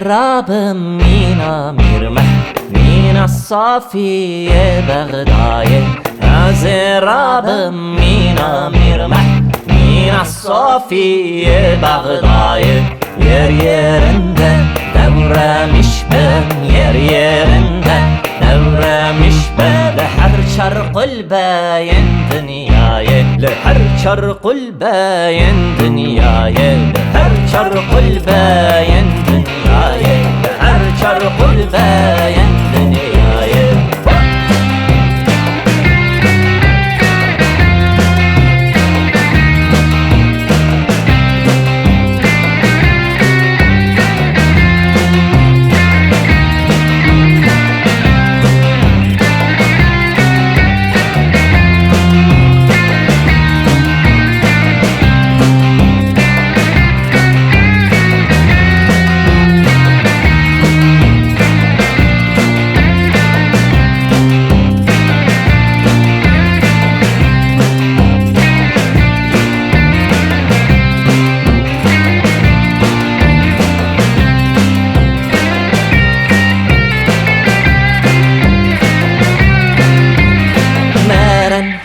راب مينا ميرمح مينا الصافي بغداية از راب مينا ميرمح مينا الصافي بغداية يرنده دورة مشبه يرنده دورة مشبه لحر شرق الباين دنياي لحر شرق الباين دنياي لحر شرق الباين دنياي لحر شرق الباين دنياي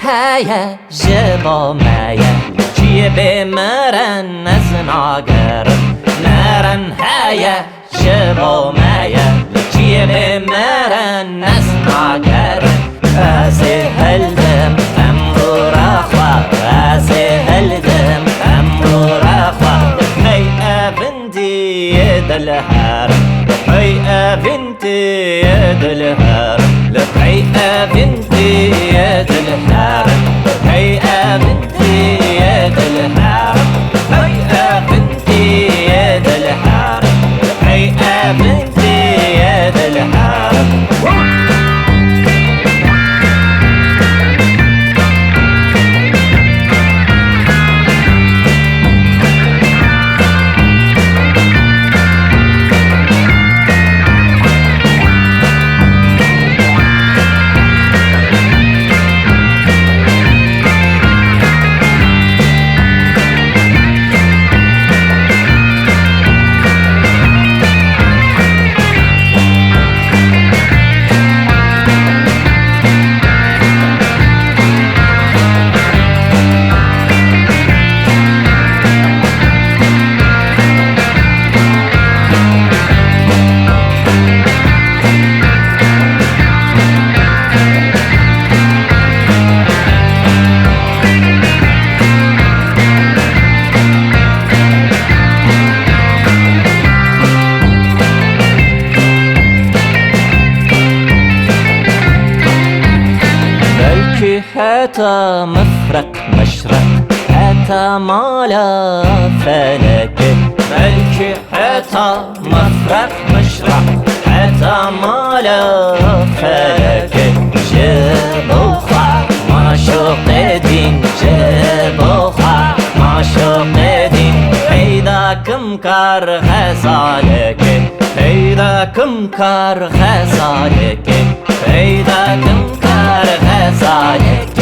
هايا جبا مايا چیه بمرن از ناگرم مرن هايا جبا مايا چیه بمرن از ناگرم از هلدم امرو رخوا از هلدم امرو رخوا هی افندی دلهرم هی افندی دلهرم هی افندی دلهرم هي بنتي يا دلهرم هي بنتي يا دلهرم هي بنتي يا دلهرم حتى مفرق مشرق حتى مالا فلك ملك حتى مفرق مشرق حتى مالا فلك جبوخا ما شوق دين جبوخا ما شوق دين هيداكم كار غزالك هيداكم كار غزالك هيداكم كار غزالك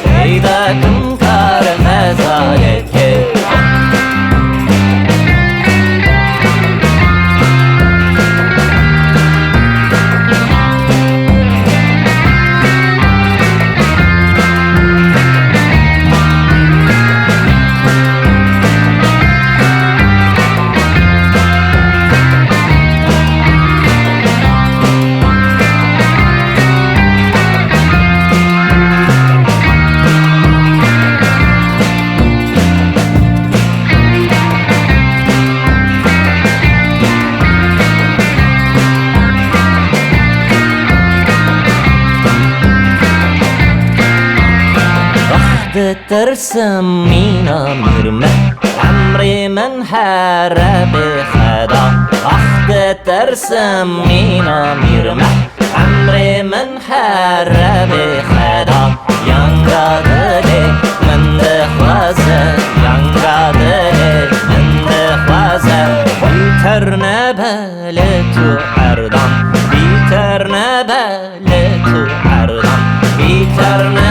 هيداكم كار غزالك ترسم مينا مرمح عمري من حارب خدا أخد ترسم مينا مرمح عمري من حارب خدا يانغا دلي من دخوازه يانغا دلي من دخوازه بيتر نبالتو عردان بيتر نبالتو عردان بيتر